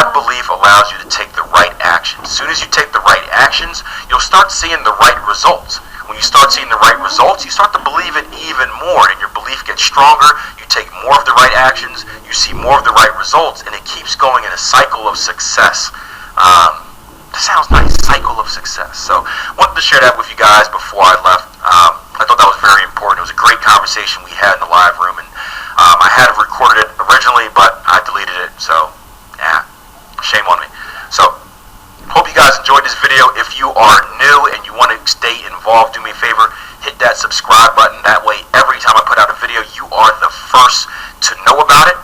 That belief allows you to take the right actions. As soon as you take the right actions, you'll start seeing the right results. When you start seeing the right results, you start to believe it even more, and your belief gets stronger. You take more of the right actions, you see more of the right results, and it keeps going in a cycle of success. That sounds nice, cycle of success. So I wanted to share that with you guys before I left. I thought that was very important. It was a great conversation we had in the live room, and I had recorded it originally, but I deleted it, so yeah, shame on me. So hope you guys enjoyed this video. If you are new and you want to stay involved, do me a favor, hit that subscribe button. That way, every time I put out a video, you are the first to know about it.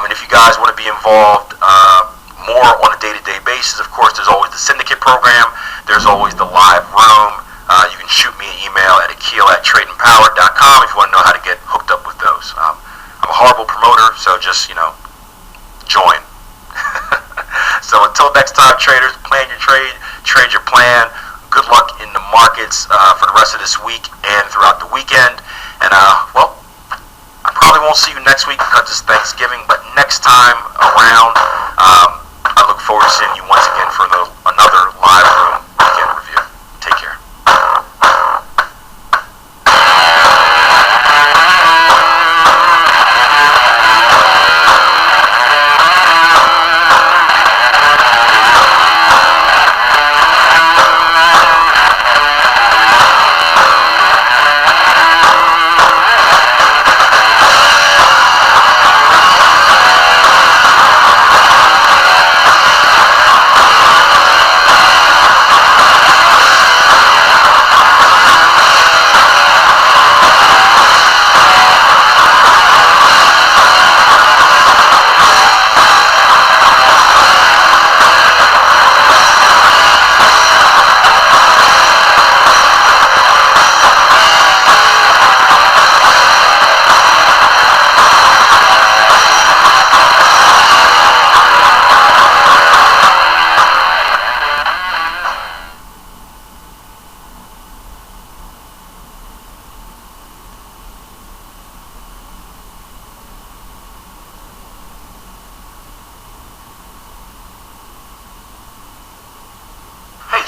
And if you guys want to be involved more on a day-to-day basis, of course, there's always the syndicate program. There's always the live room. You can shoot me an email at akil@tradingpower.com if you want to know how to get hooked up with those. I'm a horrible promoter, so just, join. So until next time, traders, plan your trade, trade your plan. Good luck in the markets for the rest of this week and throughout the weekend. And, I probably won't see you next week because it's Thanksgiving, but next time around, I look forward to seeing you once again for another live room weekend review. Take care.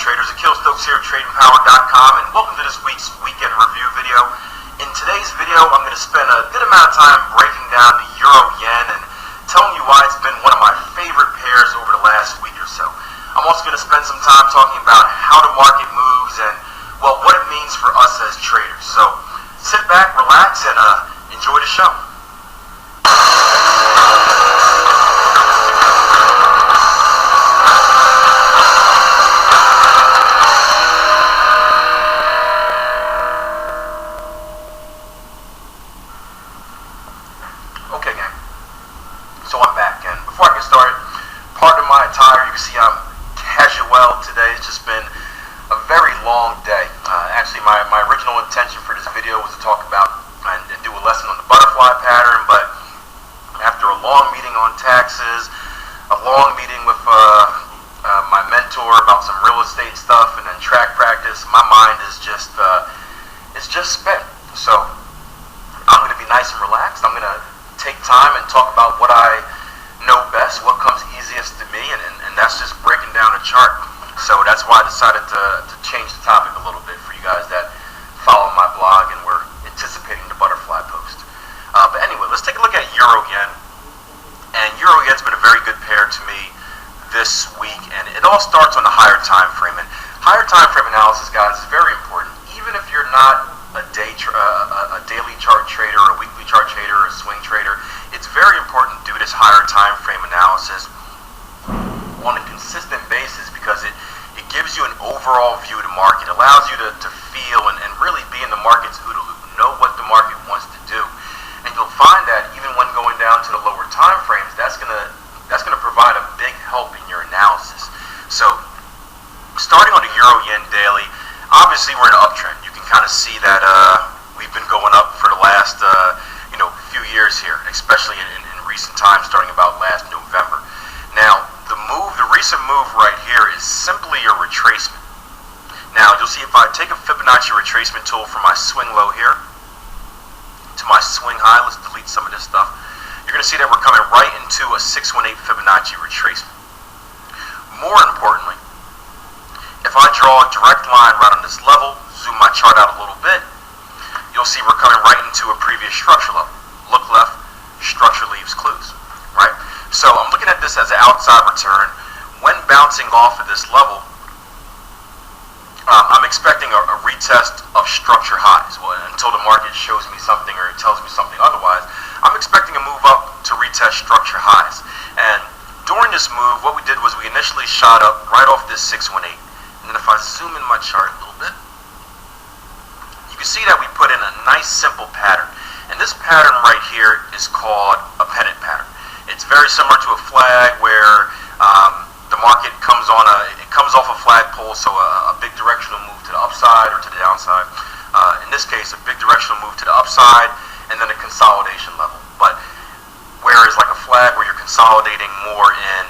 Traders, Akil Stokes here at TradingPower.com, and welcome to this week's weekend review video. In today's video, I'm going to spend a good amount of time breaking down the Euro-Yen and telling you why it's been one of my favorite pairs over the last week or so. I'm also going to spend some time talking about how the market moves and, well, what it means for us as traders. So sit back, relax, and enjoy the show. You can see I'm casual today. It's just been a very long day. Actually, my original intention for this video was to talk about and do a lesson on the butterfly pattern, but after a long meeting on taxes, a long meeting with my mentor about some real estate stuff, and then track practice, my mind is just it's just spent. So I'm going to be nice and relaxed. I'm going to take time and talk about what I know best, what comes easiest to me, and that's just breaking down a chart. So that's why I decided to change the topic a little bit for you guys that follow my blog and were anticipating the butterfly post. But anyway, let's take a look at Euro-Yen. And Euro-Yen's been a very good pair to me this week, and it all starts on the higher time frame. And higher time frame analysis, guys, is very important. Even if you're not a daily chart trader, or a weekly chart trader, or a swing trader, it's very important to do this higher time frame analysis on a consistent basis, because it gives you an overall view of the market. It allows you to feel and really be in the market's OODA loop, know what the market wants to do. And you'll find that even when going down to the lower time frames, that's gonna provide a big help in your analysis. So starting on the Euro-Yen daily, obviously we're in an uptrend. You can kind of see that we've been going up for the last few years here, especially in recent times, starting about last November. Now, the recent move right here is simply a retracement. Now, you'll see if I take a Fibonacci retracement tool from my swing low here to my swing high, let's delete some of this stuff. You're going to see that we're coming right into a 618 Fibonacci retracement. more importantly, if I draw a direct line right on this level, zoom my chart out a little bit, you'll see we're coming right into a previous structure level. Look left, structure leaves clues, right? So I'm looking at this as an outside return. When bouncing off of this level, I'm expecting a retest of structure highs. Well, until the market shows me something or it tells me something otherwise, I'm expecting a move up to retest structure highs. And during this move, what we did was we initially shot up right off this 618. And then if I zoom in my chart a little bit, you can see that we put in a nice simple pattern. And this pattern right here is called a pennant pattern. It's very similar to a flag where the market comes off a flagpole, so a big directional move to the upside or to the downside. In this case, a big directional move to the upside, and then a consolidation level. But whereas like a flag where you're consolidating more in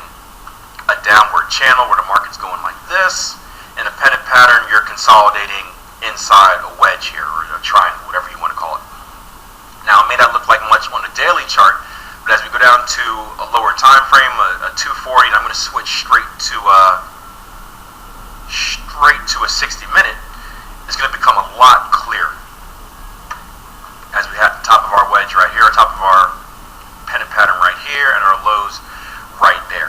a downward channel where the market's going like this, in a pennant pattern, you're consolidating inside a wedge here, or a triangle, whatever you want to call it. Now, it may not look like much on the daily chart, but as we go down to a lower time frame, a 240, and I'm going to switch straight to a 60-minute, it's going to become a lot clearer. As we have the top of our wedge right here, top of our pennant pattern right here, and our lows right there.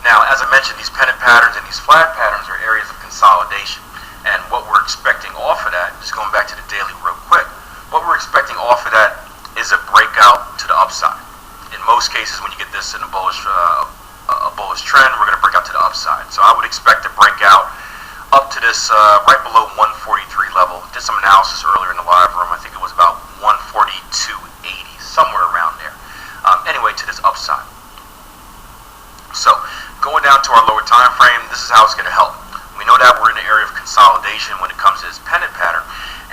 Now, as I mentioned, these pennant patterns and these flag patterns are areas of consolidation. And what we're expecting off of that, just going back to the daily real quick, what we're expecting off of that is a breakout to the upside. In most cases, when you get this in a bullish trend, we're going to break out to the upside. So I would expect to break out up to this right below 143 level. Did some analysis earlier in the live room. I think it was about 142.80, somewhere around there. Anyway, to this upside. So going down to our lower time frame, this is how it's going to help. We know that we're in the area of consolidation when it comes to this pennant pattern,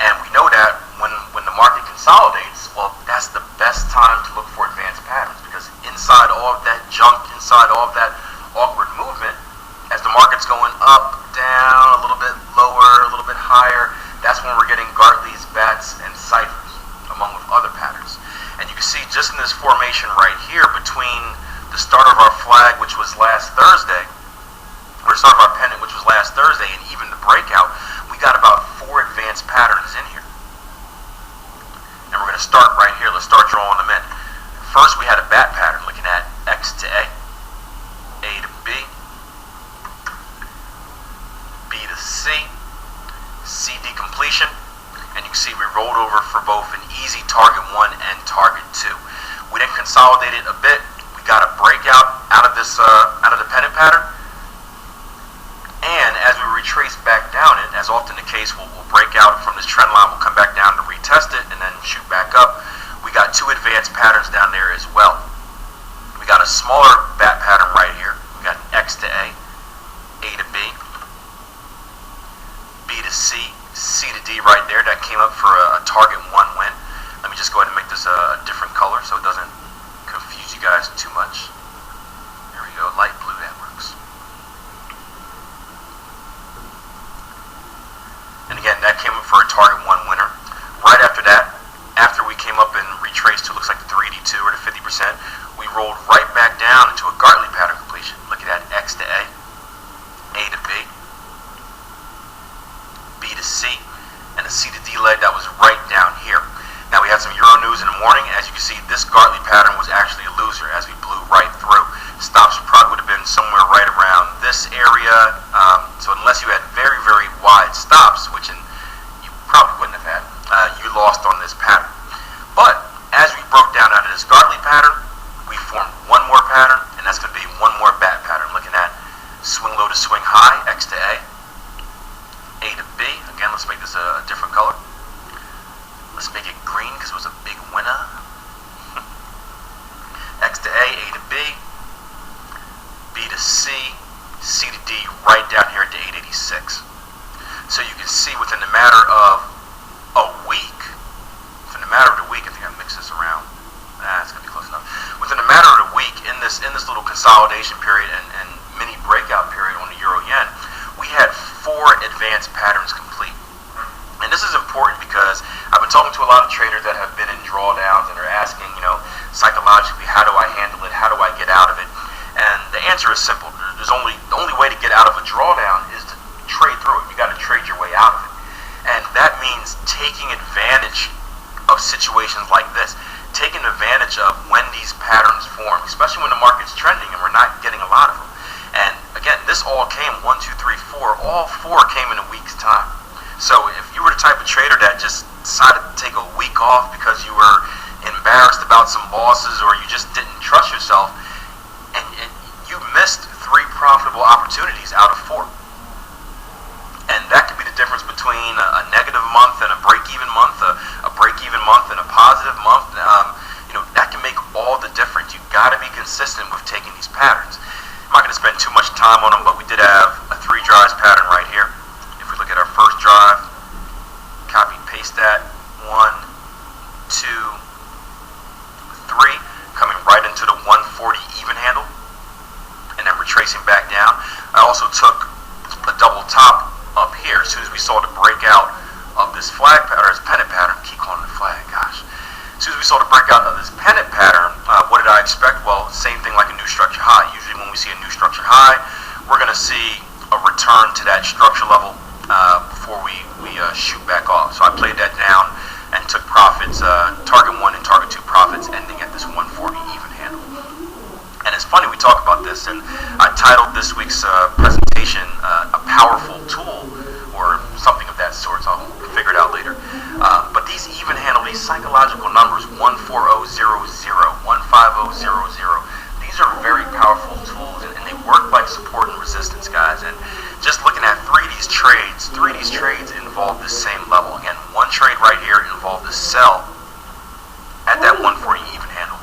and we know that when the market consolidates, well, that's the best time to look for advanced patterns, because inside all of that junk, inside all of that awkward movement, as the market's going up, down, a little bit lower, a little bit higher, that's when we're getting Gartley's, bats, and ciphers, among with other patterns. And you can see just in this formation right here, between the start of our flag, which was last Thursday, or the start of our pennant, which was last Thursday, and even the breakout, we got about 4 advanced patterns in here. And we're going to start right here. Let's start drawing them in. First, we had a bat pattern looking at X to A to B, B to C, CD completion, and you can see we rolled over for both an easy target 1 and target 2. We then consolidated a bit. We got a breakout out of this out of the pennant pattern, and as we retrace back down it, as often the case, we'll break out from this trend line. We'll come back down to retest it and then shoot back up. We got 2 advanced patterns down there as well. We got a smaller bat pattern right here. We got X to A to B, B to C, C to D right there. That came up for a target 1 win. Let me just go ahead and make this a different color so it doesn't confuse you guys too much. There we go, light blue, that works. And again, that came up for a target 1 winner. Right after that, after we came up and retraced to, looks like the 382 or the 50%, we rolled right back down into a Gartley pattern completion. Look at that, X to A to B, B to C, and a C to D leg that was right down here. Now we had some Euro news in the morning. As you can see, this Gartley pattern was actually a loser as we blew right through. Stops probably would have been somewhere right around this area. So unless you had very, very wide stops, which you probably wouldn't have had, you lost on this pattern. But as we broke down out of this Gartley pattern, we formed one more pattern, and that's going to be one more bat pattern. Looking at swing low to swing high, X to A to B. Again, let's make this a different color. Let's make it green because it was a big winner. X to A to B, B to C, C to D, right down here at the 886. So you can see within the matter of a week, I think I mixed this around. It's gonna be close enough. Within a matter of a week, in this little consolidation period and mini breakout period on the Euro Yen, we had 4 advanced patterns complete. And this is important because I've been talking to a lot of traders that have been in drawdowns and are asking, psychologically, how do I handle it? How do I get out of it? And the answer is simple. the only way to get out of a drawdown is to trade through it. You got to trade your way out of it, and that means taking advantage of situations like this, taking advantage of when these patterns form, especially when the market's trending and we're not getting a lot of them. And again, this all came 1, 2, 3, 4. All 4 came in a week's time. So if you were the type of trader that just decided to take a week off because you were embarrassed about some losses or you just didn't trust yourself, and you missed 3 profitable opportunities out of 4. And that could be the difference between a negative month and a break-even month, a break-even month and a positive month. That can make all the difference. You've got to be consistent with taking these patterns. I'm not going to spend too much time on them, but we did have a 3 drives pattern right here. If we look at our first drive, copy and paste that, 1, 2, 3, coming right into the 140 even handle, and then retracing back down. I also took a double top up here as soon as we saw the breakout of this flag pattern, or this pennant pattern. I keep calling it a flag, gosh. As soon as we saw the breakout of this pennant pattern, what did I expect? Well, same thing like a new structure high. Usually when we see a new structure high, we're going to see a return to that structure level before we shoot back off. So I played that down and took profits, target 1 and target 2 profits ending at this 140 even handle. And it's funny, we talk about this, and I titled this week's presentation a powerful tool or something of that sort, so I'll figure it out later. But these even handle, these psychological numbers, 14000, 15000, these are very powerful tools, and they work like support and resistance, guys. And just looking at 3 of these trades involve the same level. Again, one trade right here involved a sell at that 140 even handle.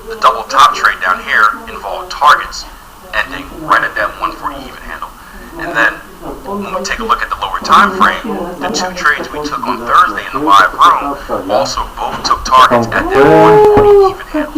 The double top trade down here involved targets ending right at that 140 even handle. And then when we take a look at the lower time frame, the 2 trades we took on Thursday in the live room also both took targets at that 140 even handle.